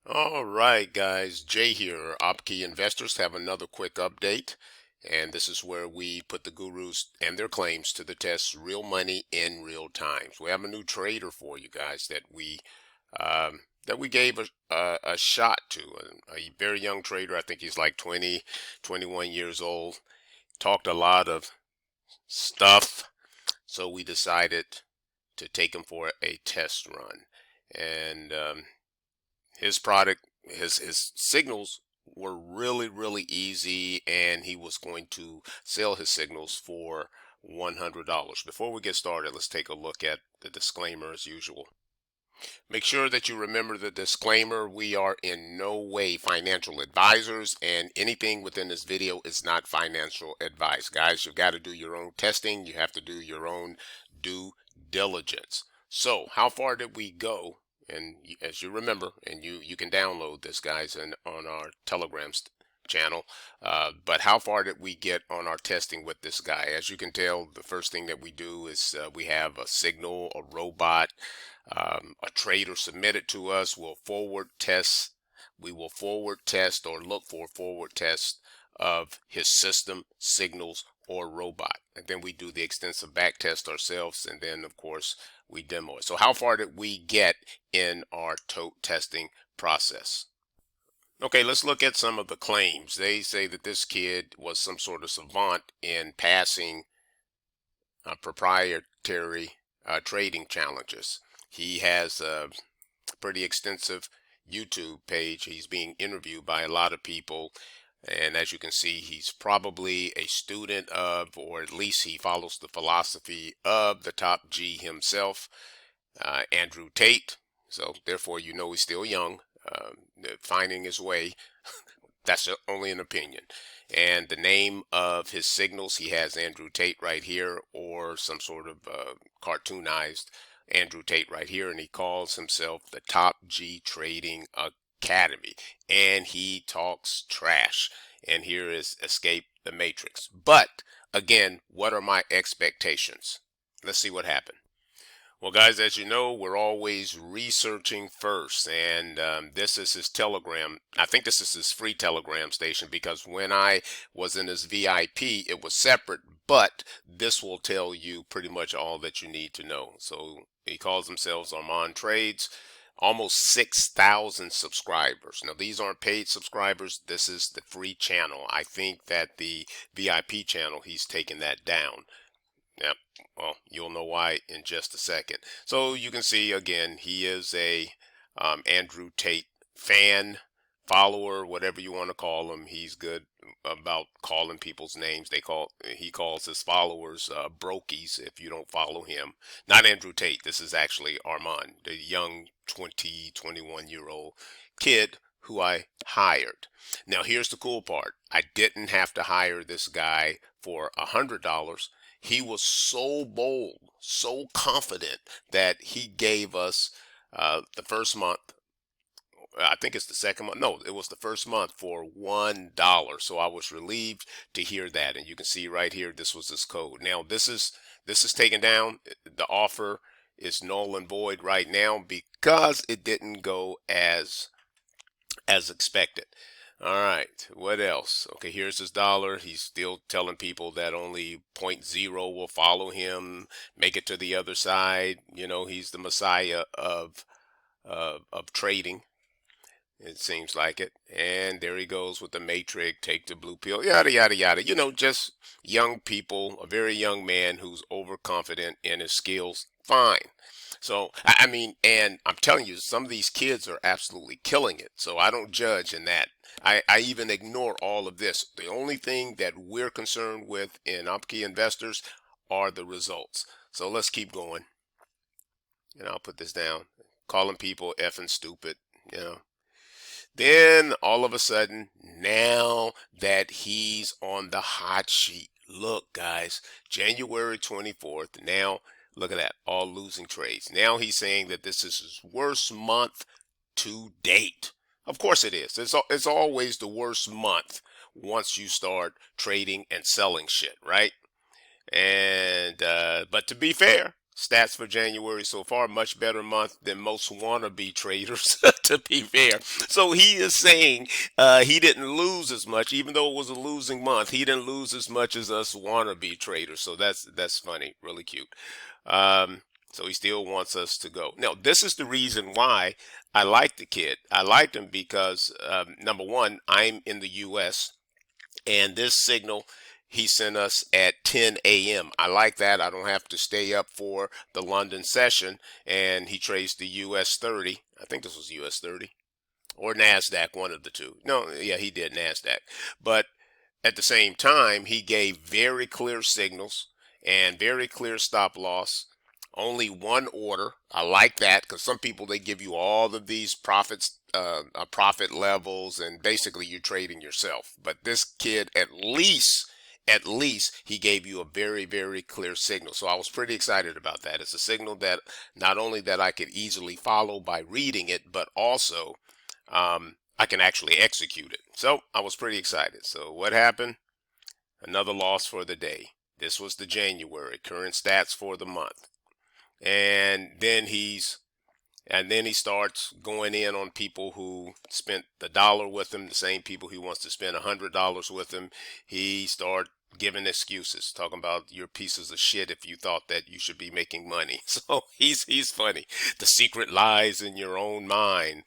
All right, guys. Jay here. Opkee investors have another quick update. And this is where we put the gurus and their claims to the test, real money in real time. So we have a new trader for you guys that we gave a shot to. A very young trader. I think he's like 20, 21 years old. Talked a lot of stuff. So we decided to take him for a test run. And his product, his signals were really easy, and he was going to sell his signals for $100. Before we get started, let's take a look at the disclaimer as usual. Make sure that you remember the disclaimer. We are in no way financial advisors, and anything within this video is not financial advice. Guys, you've got to do your own testing. You have to do your own due diligence. So how far did we go? And as you remember, and you can download this, guys, on our Telegram channel. But how far did we get on our testing with this guy? As you can tell, the first thing that we do is we have a signal, a robot, a trader submitted to us. We'll forward test. We will forward test or look for forward tests of his system, signals, or robot. And then we do the extensive back test ourselves, and then of course we demo it. So how far did we get in our tote testing process? Okay, let's look at some of the claims. They say that this kid was some sort of savant in passing proprietary trading challenges. He has a pretty extensive YouTube page. He's being interviewed by a lot of people. And as you can see, he's probably a student of, or at least he follows the philosophy of the top G himself, Andrew Tate. So therefore, you know he's still young, finding his way. That's only an opinion. And the name of his signals, he has Andrew Tate right here, or some sort of cartoonized Andrew Tate right here, and he calls himself the Top G Trading Academy, and he talks trash. And here is Escape the Matrix. But again, what are my expectations? Let's see what happened. Well, guys, as you know, we're always researching first, and this is his Telegram. I think this is his free Telegram station, because when I was in his VIP, it was separate, but this will tell you pretty much all that you need to know. So he calls himself Arman Trades. Almost 6,000 subscribers. Now, these aren't paid subscribers. This is the free channel. I think that the VIP channel, he's taken that down. Yep. Well, you'll know why in just a second. So you can see, again, he is a Andrew Tate fan, follower, whatever you want to call him. He's good about calling people's names. He calls his followers brokies if you don't follow him. Not Andrew Tate. This is actually Arman, the young 20, 21-year-old kid who I hired. Now, here's the cool part. I didn't have to hire this guy for $100. He was so bold, so confident, that he gave us the first month. I think it's the second month. No, it was the first month for $1. So I was relieved to hear that. And you can see right here, this was his code. Now this is taken down. The offer is null and void right now because it didn't go as expected. All right, what else? Okay, here's his dollar. He's still telling people that only 0.0 will follow him, make it to the other side. You know, he's the messiah of trading. It seems like it. And there he goes with the matrix, take the blue pill, yada, yada, yada. You know, just young people, a very young man who's overconfident in his skills. Fine. So, I mean, and I'm telling you, some of these kids are absolutely killing it. So I don't judge in that. I even ignore all of this. The only thing that we're concerned with in Opkee investors are the results. So let's keep going. And I'll put this down. Calling people effing stupid, you know. Then all of a sudden, now that he's on the hot sheet, look, guys, January 24th, now look at that, all losing trades. Now he's saying that this is his worst month to date. Of course it is. It's always the worst month once you start trading and selling shit, right? And but to be fair, Stats for January so far, much better month than most wannabe traders, to be fair. So he is saying he didn't lose as much, even though it was a losing month. He didn't lose as much as us wannabe traders. So that's funny, really cute. So he still wants us to go. Now, this is the reason why I like the kid. I liked him because number one, I'm in the U.S. and this signal he sent us at 10 a.m. I like that. I don't have to stay up for the London session. And he traced the US 30. I think this was US 30 or NASDAQ, one of the two. No, yeah, he did NASDAQ. But at the same time, he gave very clear signals and very clear stop loss. Only one order. I like that because some people they give you all of these profit levels, and basically you're trading yourself. But this kid, at least he gave you a very clear signal. So I was pretty excited about that. It's a signal that not only that I could easily follow by reading it, but also I can actually execute it. So I was pretty excited. So what happened? Another loss for the day. This was the January current stats for the month. And then he starts going in on people who spent the dollar with him, the same people he wants to spend $100 with him. He starts giving excuses, talking about you're pieces of shit if you thought that you should be making money. So he's funny. The secret lies in your own mind.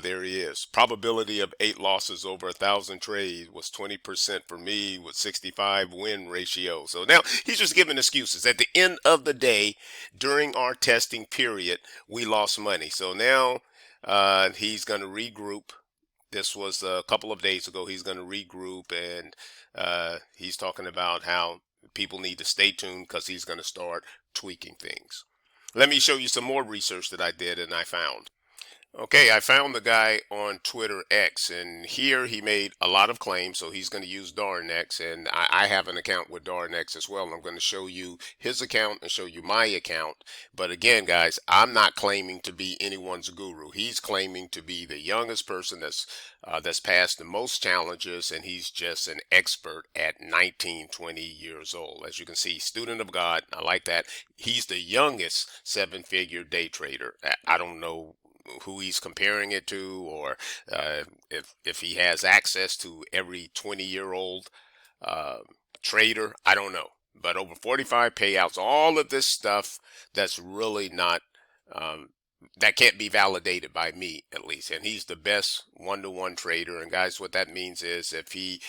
There he is. Probability of 8 losses over 1,000 trades was 20% for me with 65 win ratio. So now he's just giving excuses. At the end of the day, during our testing period, we lost money. So now he's going to regroup. This was a couple of days ago. He's going to regroup, and he's talking about how people need to stay tuned because he's going to start tweaking things. Let me show you some more research that I did and I found. Okay, I found the guy on Twitter X, and here he made a lot of claims, so he's going to use Darnex, and I have an account with Darnex as well, and I'm going to show you his account and show you my account. But again, guys, I'm not claiming to be anyone's guru. He's claiming to be the youngest person that's passed the most challenges, and he's just an expert at 19, 20 years old. As you can see, student of God, I like that. He's the youngest seven-figure day trader. I don't know who he's comparing it to, or if he has access to every 20-year-old trader. I don't know. But over 45 payouts, all of this stuff that's really not that can't be validated by me, at least. And he's the best one-to-one trader. And guys, what that means is if he's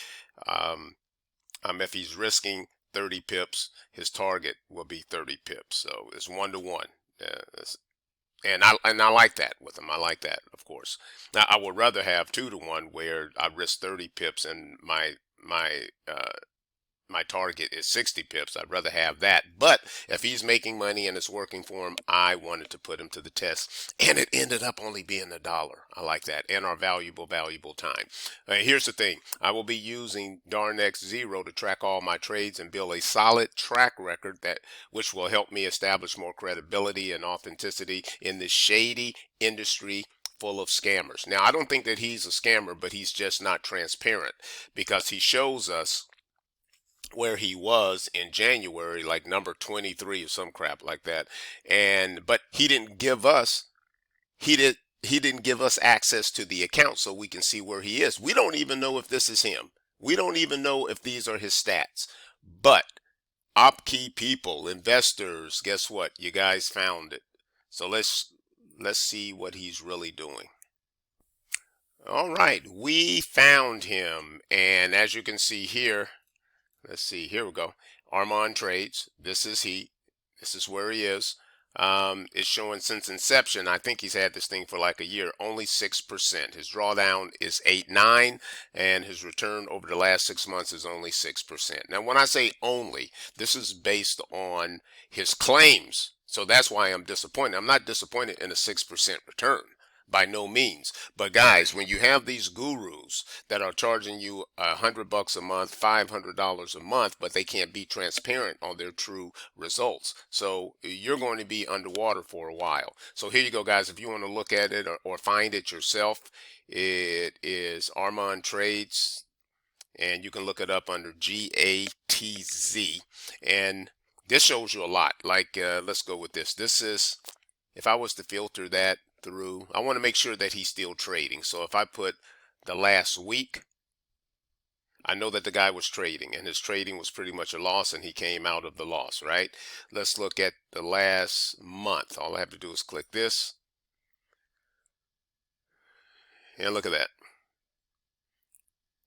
risking 30 pips, his target will be 30 pips. So it's one-to-one. And I like that with him. I like that, of course. Now I would rather have 2-to-1 where I risk 30 pips and my target is 60 pips. I'd rather have that. But if he's making money and it's working for him, I wanted to put him to the test. And it ended up only being $1. I like that. And our valuable time. Here's the thing. I will be using Darnex Zero to track all my trades and build a solid track record which will help me establish more credibility and authenticity in this shady industry full of scammers. Now, I don't think that he's a scammer, but he's just not transparent because he shows us where he was in January, like number 23 or some crap like that. But he didn't give us access to the account so we can see where he is. We don't even know if this is him. We don't even know if these are his stats. But Opkee people, investors, guess what? You guys found it. So let's see what he's really doing. All right, we found him, and as you can see here, let's see, here we go. Arman Trades. This is he. This is where he is. It's showing since inception. I think he's had this thing for like a year. Only 6%. His drawdown is 8.9, and his return over the last 6 months is only 6%. Now, when I say only, this is based on his claims. So that's why I'm disappointed. I'm not disappointed in a 6% return. By no means. But guys, when you have these gurus that are charging you $100 a month, $500 a month, but they can't be transparent on their true results, so you're going to be underwater for a while. So here you go, guys. If you want to look at it or find it yourself, it is Arman Trades, and you can look it up under GATZ. And this shows you a lot. Like, let's go with this. This is, if I was to filter that through, I want to make sure that he's still trading. So if I put the last week, I know that the guy was trading and his trading was pretty much a loss and he came out of the loss, right? Let's look at the last month. All I have to do is click this and look at that.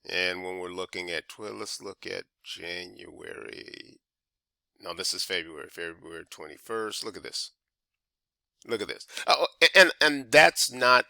And when we're looking at, well, let's look at January. No, this is February 21st. Look at this. Look at this. Oh, and that's not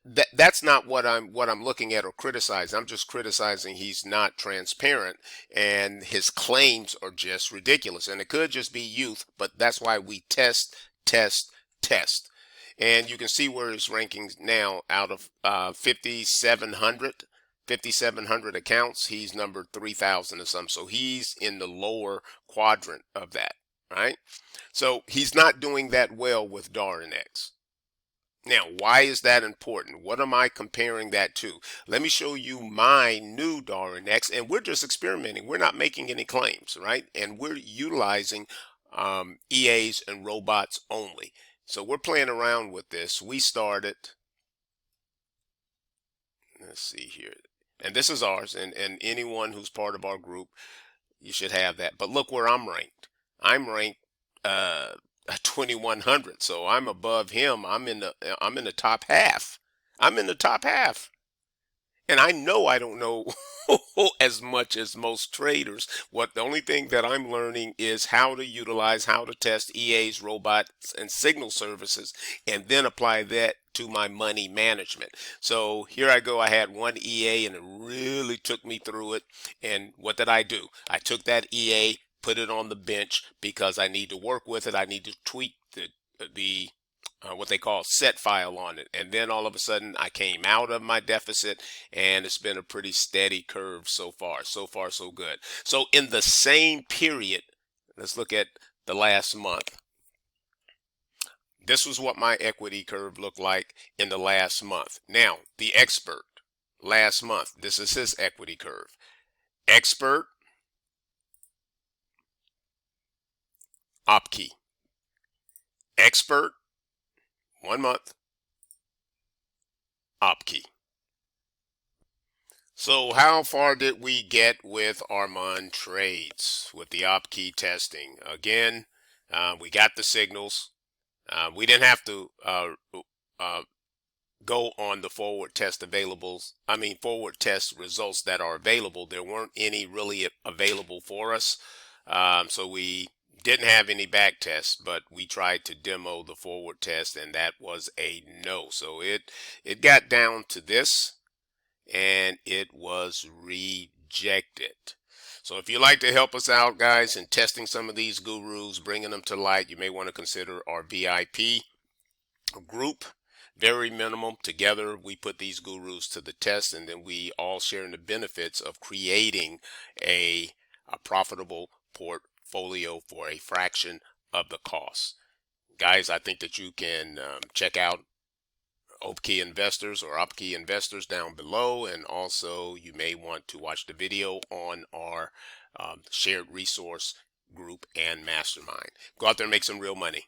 that's not what I'm looking at or criticizing. I'm just criticizing he's not transparent and his claims are just ridiculous. And it could just be youth, but that's why we test, test, test. And you can see where his rankings now out of 5,700 accounts. He's number 3,000 or something. So he's in the lower quadrant of that, right? So he's not doing that well with Darnex. Now, why is that important? What am I comparing that to? Let me show you my new Darnex, and we're just experimenting. We're not making any claims, right? And we're utilizing EAs and robots only. So we're playing around with this. We started, let's see here, and this is ours, and anyone who's part of our group, you should have that. But look where I'm ranked. I'm ranked 2100, so I'm above him. I'm in the top half. I'm in the top half. And I know I don't know as much as most traders. What the only thing that I'm learning is how to utilize, how to test EAs, robots, and signal services, and then apply that to my money management. So here I go. I had one EA, and it really took me through it. And what did I do? I took that EA, put it on the bench because I need to work with it. I need to tweak the what they call set file on it. And then all of a sudden I came out of my deficit and it's been a pretty steady curve so far. So far, so good. So in the same period, let's look at the last month. This was what my equity curve looked like in the last month. Now, the expert last month, this is his equity curve. Expert, Opkee. Expert, 1 month, Opkee. So how far did we get with Arman Trades with the Opkee testing? Again, we got the signals. We didn't have to go on the forward test forward test results that are available. There weren't any really available for us. So we didn't have any back tests, but we tried to demo the forward test and that was a no. So it got down to this and it was rejected. So if you'd like to help us out, guys, in testing some of these gurus, bringing them to light, you may want to consider our VIP group. Very minimum. Together, we put these gurus to the test, and then we all share in the benefits of creating a profitable portfolio for a fraction of the cost. Guys, I think that you can check out Opkee Investors or Opkee Investors down below, and also you may want to watch the video on our shared resource group and mastermind. Go out there and make some real money.